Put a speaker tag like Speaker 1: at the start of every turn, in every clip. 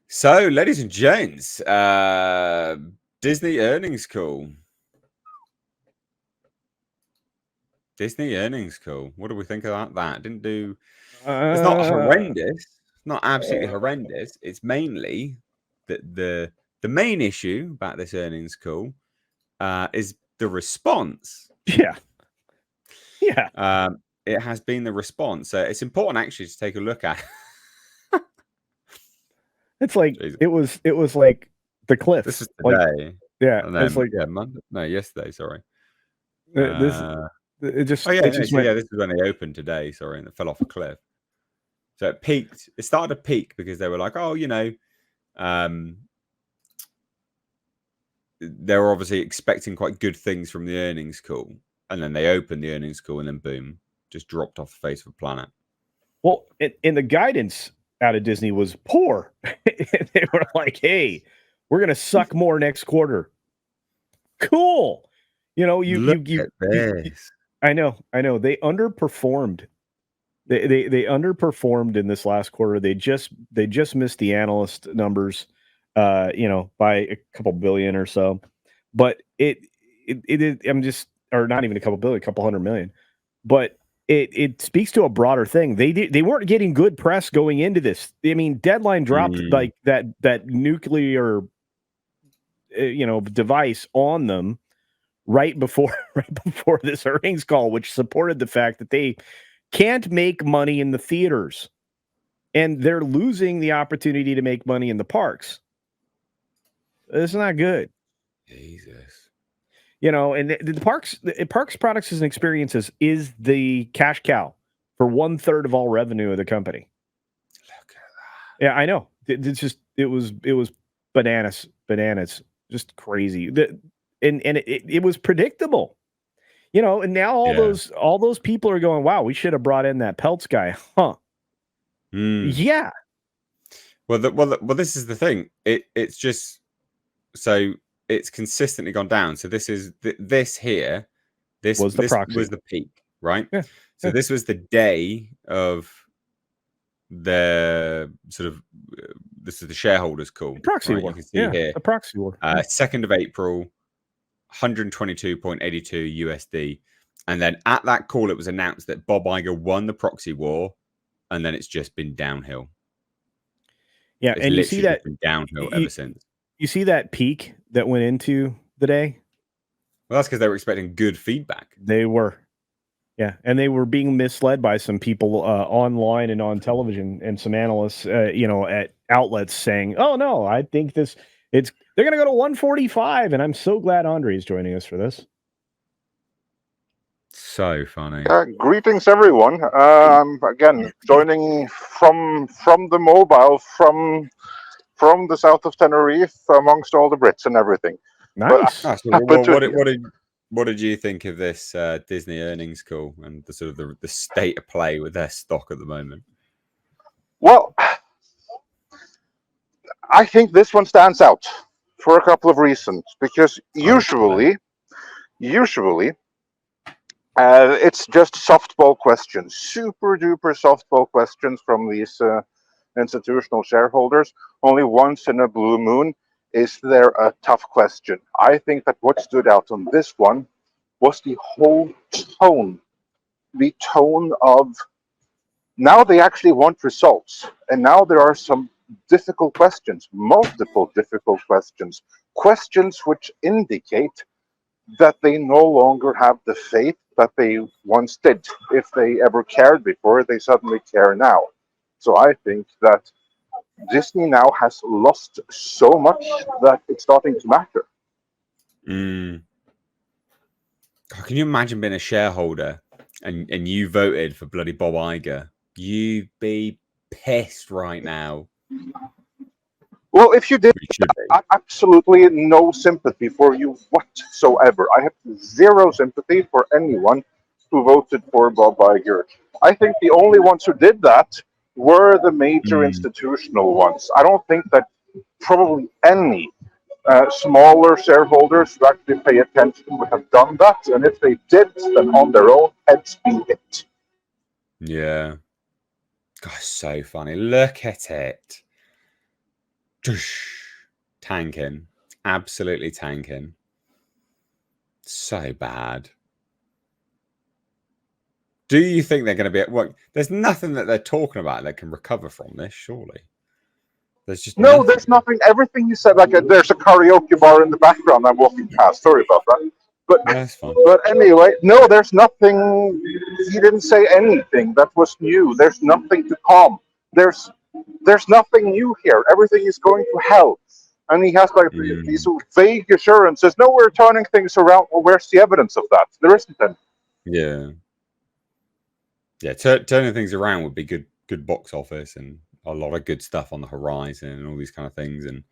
Speaker 1: So, ladies and gents, Disney earnings call. Disney earnings call. What do we think about that? Didn't do. It's not horrendous. It's not absolutely horrendous. It's mainly that the main issue about this earnings call is the response.
Speaker 2: Yeah.
Speaker 1: It has been the response. So it's important actually to take a look at.
Speaker 2: It's like it was like the cliff.
Speaker 1: This is today.
Speaker 2: Yeah,
Speaker 1: and then,
Speaker 2: it's like
Speaker 1: Monday. No, yesterday. Sorry.
Speaker 2: It just.
Speaker 1: Oh yeah, this is when they opened today. Sorry, and it fell off a cliff. So it peaked. It started to peak because they were like, oh, they were obviously expecting quite good things from the earnings call, and then they opened the earnings call, and then boom, just dropped off the face of the planet.
Speaker 2: Well, and the guidance out of Disney was poor. They were like, "Hey, we're going to suck more next quarter." Cool.
Speaker 1: Look at this.
Speaker 2: I know. They underperformed. They underperformed in this last quarter. They just missed the analyst numbers, by a couple billion or so. But it is. Or not even a couple billion, a couple $100 million. But it speaks to a broader thing. They weren't getting good press going into this. I mean, Deadline dropped like that nuclear, device on them right before this earnings call, which supported the fact that they can't make money in the theaters, and they're losing the opportunity to make money in the parks. It's not good.
Speaker 1: Jesus.
Speaker 2: And the parks products and experiences is the cash cow for 1/3 of all revenue of the company.
Speaker 1: Look at that.
Speaker 2: Yeah, I know. It was bananas, just crazy. It was predictable, and now all those people are going, wow, we should have brought in that Peltz guy, huh? Yeah.
Speaker 1: Well, this is the thing. It's just so. It's consistently gone down. So this is this here. This was the peak, right?
Speaker 2: Yeah.
Speaker 1: So this was the day of the sort of this is the shareholders call.
Speaker 2: The proxy war.
Speaker 1: You can see here
Speaker 2: the proxy war.
Speaker 1: 2nd of April, 122.82 USD, and then at that call it was announced that Bob Iger won the proxy war, and then it's just been downhill.
Speaker 2: Yeah, and you see that
Speaker 1: been downhill ever since.
Speaker 2: You see that peak that went into the day?
Speaker 1: Well, that's because they were expecting good feedback.
Speaker 2: They were. Yeah, and they were being misled by some people online and on television, and some analysts, at outlets saying, "Oh no, I think they're going to go to 145." And I'm so glad Andre is joining us for this.
Speaker 1: So funny.
Speaker 3: Greetings, everyone. Again, joining from the mobile from the south of Tenerife, amongst all the Brits and everything.
Speaker 2: Nice.
Speaker 1: What did you think of this Disney earnings call and the sort of the state of play with their stock at the moment?
Speaker 3: Well, I think this one stands out for a couple of reasons. Because usually, it's just softball questions, super duper softball questions from these institutional shareholders. Only once in a blue moon is there a tough question. I think that what stood out on this one was the whole tone. The tone of now they actually want results, and now there are some difficult questions, multiple difficult questions which indicate that they no longer have the faith that they once did. If they ever cared before, they suddenly care now. So I think that Disney now has lost so much that it's starting to matter.
Speaker 1: God, can you imagine being a shareholder and you voted for bloody Bob Iger? You'd be pissed right now.
Speaker 3: Well, if you did, absolutely no sympathy for you whatsoever. I have zero sympathy for anyone who voted for Bob Iger. I think the only ones who did that were the major institutional ones. I don't think that probably any smaller shareholders who actually pay attention would have done that. And if they did, then on their own, heads be it.
Speaker 1: Yeah. Gosh, so funny. Look at it. tanking, absolutely tanking. So bad. Do you think they're going to be? Well, there's nothing that they're talking about that can recover from this. Surely, there's just
Speaker 3: No,
Speaker 1: nothing.
Speaker 3: there's nothing. Everything you said, like there's a karaoke bar in the background. I'm walking past. Sorry about that. But
Speaker 1: That's fine.
Speaker 3: but anyway, no, there's nothing. He didn't say anything that was new. There's nothing to calm. There's nothing new here. Everything is going to hell. And he has like these vague assurances. No, we're turning things around. Well, where's the evidence of that? There isn't any.
Speaker 1: Yeah. Yeah, turning things around would be good box office and a lot of good stuff on the horizon and all these kind of things. And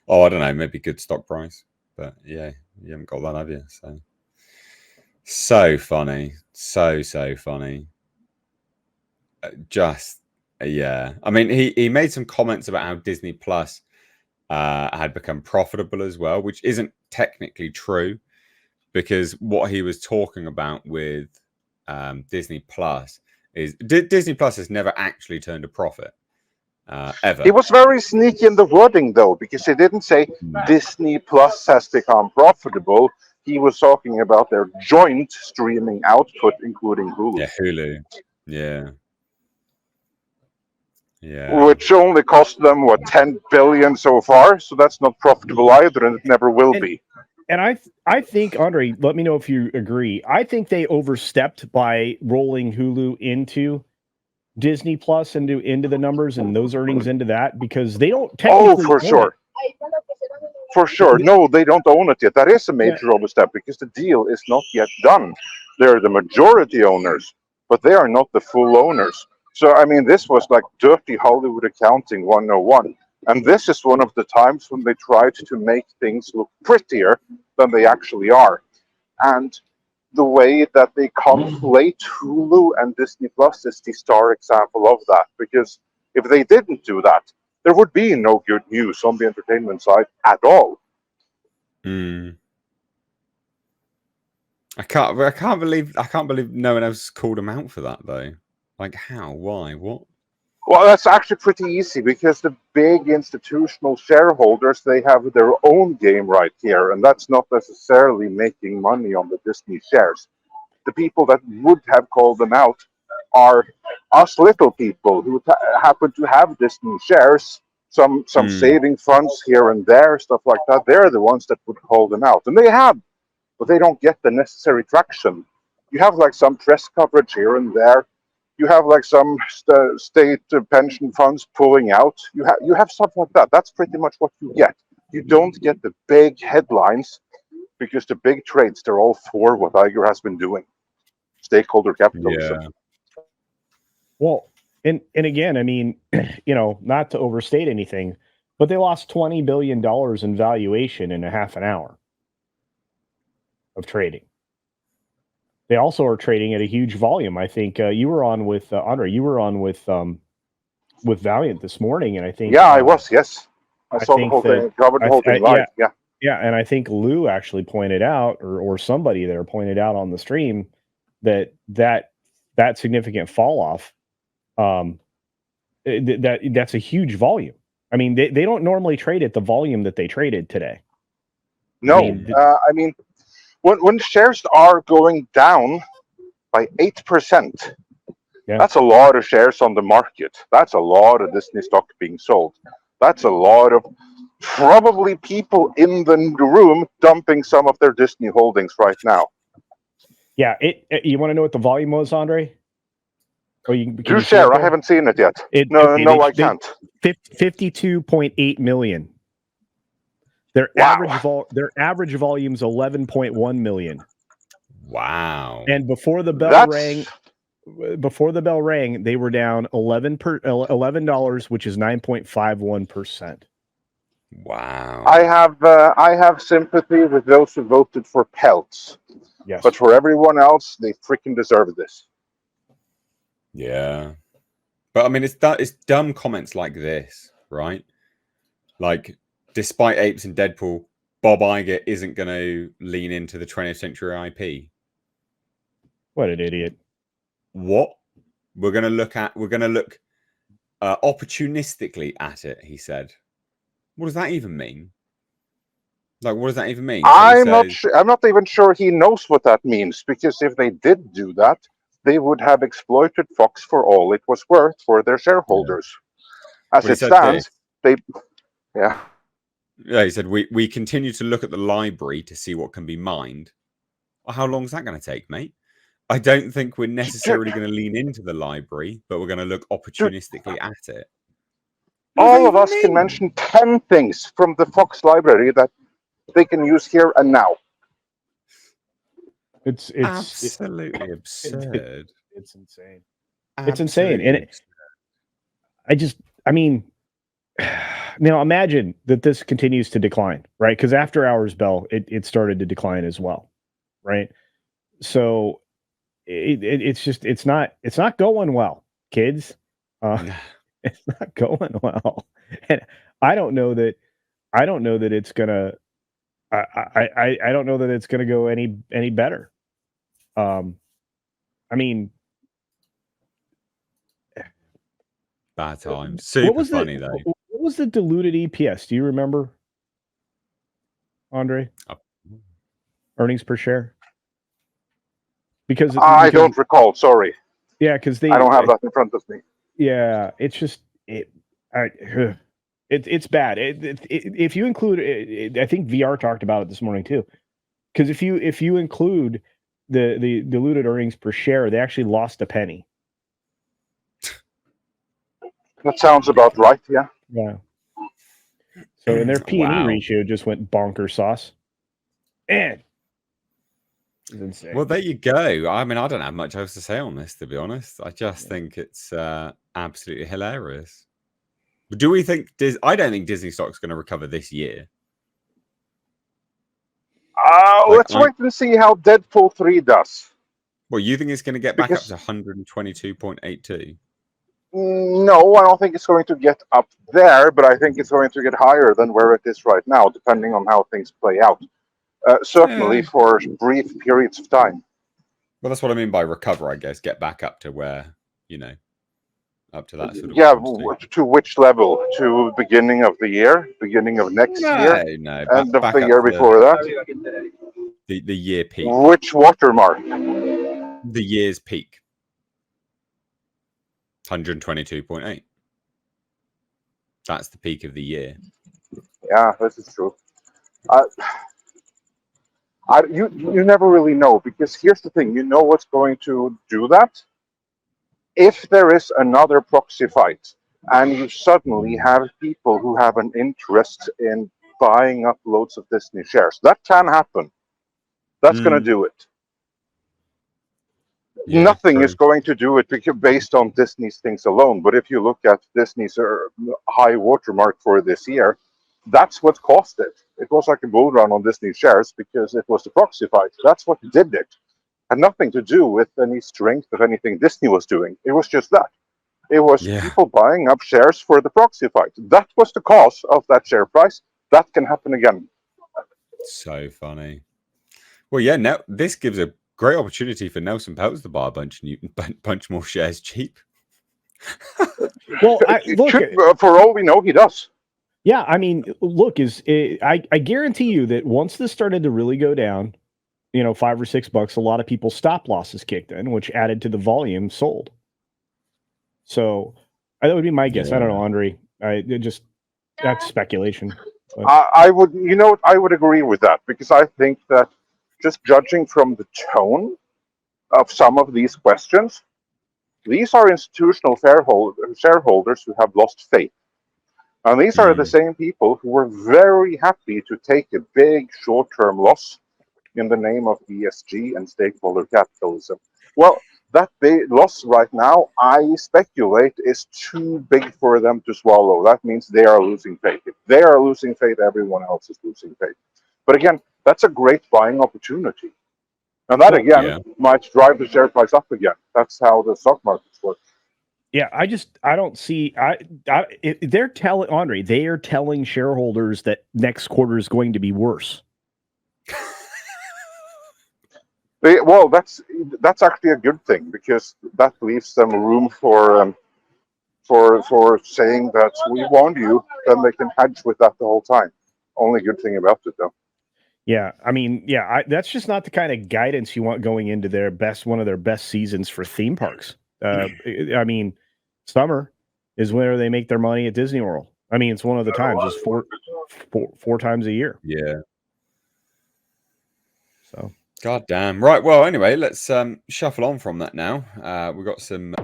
Speaker 1: I don't know, maybe good stock price. But yeah, you haven't got that, have you? So funny, so funny. Just yeah. I mean, he made some comments about how Disney Plus had become profitable as well, which isn't technically true because what he was talking about with Disney Plus is Disney Plus has never actually turned a profit ever.
Speaker 3: He was very sneaky in the wording, though, because he didn't say Disney Plus has become profitable. He was talking about their joint streaming output, including Hulu.
Speaker 1: Yeah, Hulu. Yeah.
Speaker 3: Which only cost them, what, 10 billion so far? So that's not profitable either, and it never will be.
Speaker 2: And I think, Andre, let me know if you agree. I think they overstepped by rolling Hulu into Disney Plus into the numbers and those earnings into that because they don't technically.
Speaker 3: Oh, for sure. For sure. No, they don't own it yet. That is a major overstep because the deal is not yet done. They're the majority owners, but they are not the full owners. So, I mean, this was like dirty Hollywood accounting 101. And this is one of the times when they tried to make things look prettier than they actually are. And the way that they conflate Hulu and Disney Plus is the star example of that. Because if they didn't do that, there would be no good news on the entertainment side at all.
Speaker 1: I can't believe no one else called him out for that though. Like how? Why? What?
Speaker 3: Well, that's actually pretty easy because the big institutional shareholders, they have their own game right here, and that's not necessarily making money on the Disney shares. The people that would have called them out are us little people who happen to have Disney shares, some saving funds here and there, stuff like that. They're the ones that would call them out, and they have, but they don't get the necessary traction. You have like some press coverage here and there. You have like some state pension funds pulling out. You have stuff like that. That's pretty much what you get. You don't get the big headlines because the big trades, they're all for what Iger has been doing. Stakeholder capitalism.
Speaker 1: Yeah.
Speaker 2: Well, and again, I mean, not to overstate anything, but they lost $20 billion in valuation in a half an hour of trading. They also are trading at a huge volume. I think you were on with Andre. You were on with Valiant this morning, and I think
Speaker 3: I was. Yes, I saw the whole thing. Covered the whole thing live.
Speaker 2: Yeah, and I think Lou actually pointed out, or somebody there pointed out on the stream that significant fall off. That's a huge volume. I mean, they don't normally trade at the volume that they traded today.
Speaker 3: No, I mean when shares are going down by 8%, that's a lot of shares on the market. That's a lot of Disney stock being sold. That's a lot of probably people in the room dumping some of their Disney holdings right now.
Speaker 2: Yeah, you want to know what the volume was, Andre?
Speaker 3: Do share. I haven't seen it yet. I can't.
Speaker 2: 52.8 million. Their average volume's 11.1 million.
Speaker 1: Wow.
Speaker 2: And before the bell rang, they were down $11, which is 9.51%.
Speaker 1: Wow.
Speaker 3: I have sympathy with those who voted for pelts.
Speaker 2: Yes.
Speaker 3: But for everyone else, they freaking deserve this.
Speaker 1: Yeah. But I mean, it's dumb comments like this, right? Like, despite Apes and Deadpool, Bob Iger isn't going to lean into the 20th century IP.
Speaker 2: What an idiot.
Speaker 1: What? We're going to look opportunistically at it, he said. What does that even mean? Like, what does that even mean?
Speaker 3: I'm not even sure he knows what that means, because if they did do that, they would have exploited Fox for all it was worth for their shareholders. As
Speaker 1: Well, he
Speaker 3: it
Speaker 1: said
Speaker 3: stands,
Speaker 1: this.
Speaker 3: yeah.
Speaker 1: Yeah, he said we continue to look at the library to see what can be mined. Well, how long is that going to take, mate? I don't think we're necessarily going to lean into the library, but we're going to look opportunistically at it.
Speaker 3: All of us can mention 10 things from the Fox library that they can use here and now.
Speaker 2: It's
Speaker 1: absolutely absurd.
Speaker 2: It's insane.
Speaker 1: Absolutely
Speaker 2: it's insane. And
Speaker 1: absurd.
Speaker 2: I mean, now imagine that this continues to decline, right? Because after hours bell, it started to decline as well, right? So it's not going well, kids. It's not going well, and I don't know that it's gonna. I don't know that it's gonna go any better. I mean,
Speaker 1: bad time. Super funny though.
Speaker 2: What was the diluted EPS? Do you remember, Andre? Earnings per share? Because
Speaker 3: I don't recall. Sorry.
Speaker 2: Yeah, because
Speaker 3: I don't have that in front of me.
Speaker 2: Yeah, it's just it's bad. If you include, I think VR talked about it this morning too. Because if you include the diluted earnings per share, they actually lost a penny.
Speaker 3: That sounds about right. Yeah.
Speaker 2: Yeah. So and their P&E ratio just went bonker sauce. And it's insane.
Speaker 1: Well, there you go. I mean, I don't have much else to say on this, to be honest. I just think it's absolutely hilarious. But do we think I don't think Disney stock's going to recover this year.
Speaker 3: Let's wait and see how Deadpool 3 does.
Speaker 1: Well, you think it's going to get back up to 122.82?
Speaker 3: No, I don't think it's going to get up there, but I think it's going to get higher than where it is right now, depending on how things play out. Certainly for brief periods of time.
Speaker 1: Well, that's what I mean by recover, I guess. Get back up to where, up to that sort of
Speaker 3: quantity. To which level? To beginning of the year? Beginning of next year?
Speaker 1: No.
Speaker 3: End of the year before that?
Speaker 1: The year peak.
Speaker 3: Which watermark?
Speaker 1: The year's peak. 122.8. That's the peak of the year.
Speaker 3: Yeah, this is true. You never really know, because here's the thing. You know what's going to do that? If there is another proxy fight and you suddenly have people who have an interest in buying up loads of Disney shares, that can happen. That's going to do it. Yeah, nothing is going to do it based on Disney's things alone. But if you look at Disney's high watermark for this year, that's what caused it. It was like a bull run on Disney shares because it was the proxy fight. That's what did it. Had nothing to do with any strength of anything Disney was doing. It was just that. It was people buying up shares for the proxy fight. That was the cause of that share price. That can happen again.
Speaker 1: So funny. Well, yeah, now this gives a great opportunity for Nelson Peltz to buy a bunch more shares cheap.
Speaker 3: Well, for all we know, he does.
Speaker 2: Yeah, I mean, look, I guarantee you that once this started to really go down, $5 or $6, a lot of people's stop losses kicked in, which added to the volume sold. So that would be my guess. I don't know, Andre. That's speculation.
Speaker 3: I would agree with that, because I think that just judging from the tone of some of these questions, these are institutional shareholders who have lost faith. And these are the same people who were very happy to take a big short-term loss in the name of ESG and stakeholder capitalism. Well, that big loss right now, I speculate, is too big for them to swallow. That means they are losing faith. If they are losing faith, everyone else is losing faith. But again, that's a great buying opportunity. And that, might drive the share price up again. That's how the stock markets work.
Speaker 2: Yeah, I don't see. They're telling Andre, they are telling shareholders that next quarter is going to be worse.
Speaker 3: Well, that's actually a good thing, because that leaves them room for for saying that we warned you, then they can hedge with that the whole time. Only good thing about it, though.
Speaker 2: Yeah, I mean, yeah, that's just not the kind of guidance you want going into one of their best seasons for theme parks. I mean, summer is where they make their money at Disney World. I mean, it's one of the times. It's four times a year.
Speaker 1: Yeah.
Speaker 2: So.
Speaker 1: God damn. Right. Well, anyway, let's shuffle on from that now. We've got some